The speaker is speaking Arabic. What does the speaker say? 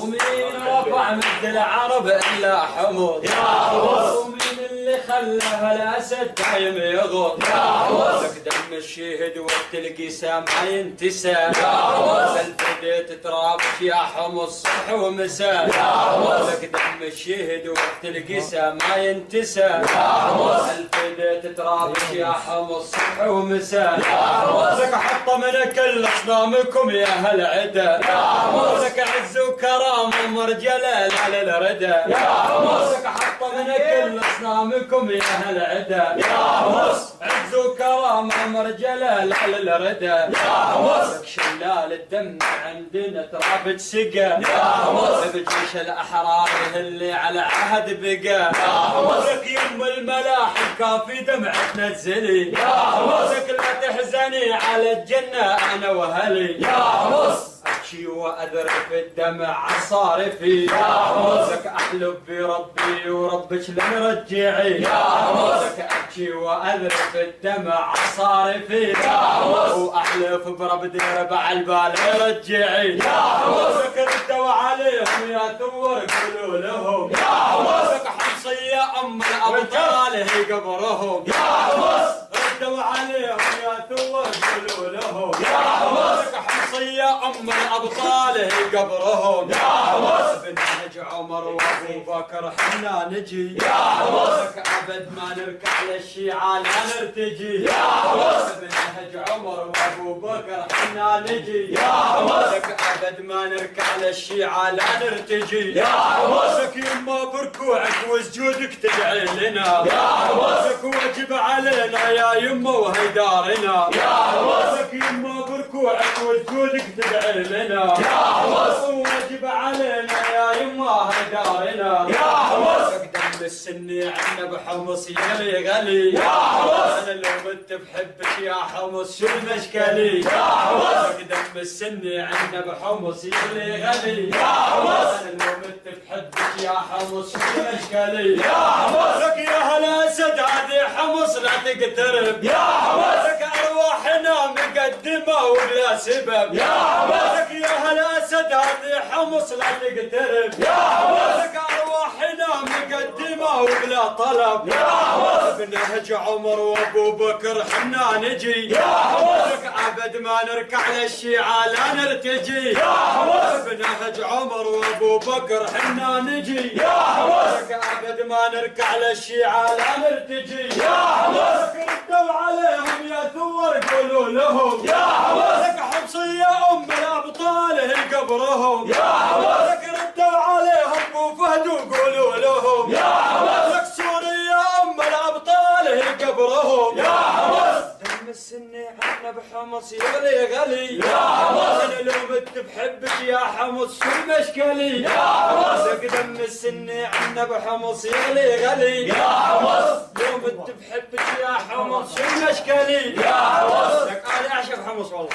ومين رفع مثل العرب إلا حمص يا حمص. ومين اللي خلى الأسد دايم يغور يا حمص. لك دم الشهد وقت القسام ما ينتسى يا حمص. الفديت ترابش يا حمص صبح ومساء يا حمص. لك دم الشهد وقت القسام ما ينتسى يا حمص. الفديت ترابش يا حمص صبح ومساء يا حمص. لك حط من كل اصنامكم يا هالعدا يا حمص. لك عز وكرام ومرجله لا للردا يا حمص. لك حط من كل اصنامكم يا هالعدا يا حمص. عز وكرام ومرجله لا للردا يا حمص. لك شلال الدم عندنا تراب سقى يا حمص. بجيش الاحرار اللي على عهد بقى يا حمص. لك يم الملاحم كافي دمعتنا تزلي يا حمص. لك لا تحزني على الجنه انا وهلي يا حمص. أبكي وأذرف الدمع عصارفي يا حمص. لك أحلف بربي وربك لن رجعي يا حمص. لك أبكي وأذرف الدمع عصارفي يا حمص. وأحلف برب ربع البال رجعي يا حمص. لك ردوا عليهم يا ثور قولوا لهم يا حمص. لك حمصية أم الأبطال هي قبرهم يا حمص. ردوا عليهم يا ثور قولوا لهم يا حمص. لك حمصية أم الأبطال هي قبرهم يا حمص. بنهج عمر وأبو بكر حنا نجي يا حمص. لك أبد ما نركع للشيعة لا نرتجي يا حمص. بنهج عمر وأبو بكر حنا نجي يا حمص. لك أبد ما نركع للشيعة لا نرتجي يا حمص. لك يما بركوعك وسجودك تدعي لنا يا حمص. لك واجب علينا يا يما وهي دارنا يا حمص. لك يما بركوعك وسجودك تدعي لنا يا حمص. واجب علينا يا يما هي دارنا يا حمص. لك دم السني عنا بحمص يغلي غلي يا حمص. انا لو كنت بحبك يا حمص شو المشكلي يا حمص. لك دم السني عنا بحمص يغلي غلي يا حمص. انا لو كنت بحبك يا حمص شو المشكلي يا حمص. لك يا هلا اسد هذه حمص لا تقترب يا حمص. لك ارواحنا مقدمه وبلا سبب يا حمص. لك يا هلا اسد هذه حمص لا تقترب يا حمص. لك ارواحنا مقدمه وبلا طلب يا حمص. بنهج عمر وابو بكر حنا نجي يا حمص. لك ابد ما نركع للشيعه لا نرتجي يا حمص. بنهج عمر وابو بكر حنا نجي يا حمص. لك ابد ما نركع للشيعه لا نرتجي يا حمص. لك ردوا عليهم يا ثور قولوا لهم يا حمص. لك حمصيه ام الابطال هي قبرهم يا حمص. لك ردوا عليهم ابو فهد وقولوا لهم يا حمص. لك سوريا ام الابطال هي قبرهم يا حمص. دم السني عنا بحمص يغلي غلي يا حمص. انا لو مت بحبك يا حمص شو المشكلي يا حمص. لك دم السني عنا بحمص يغلي غلي يا حمص. لو مت بحبك يا حمص شو المشكلي يا حمص. لك انا اعشق حمص والله.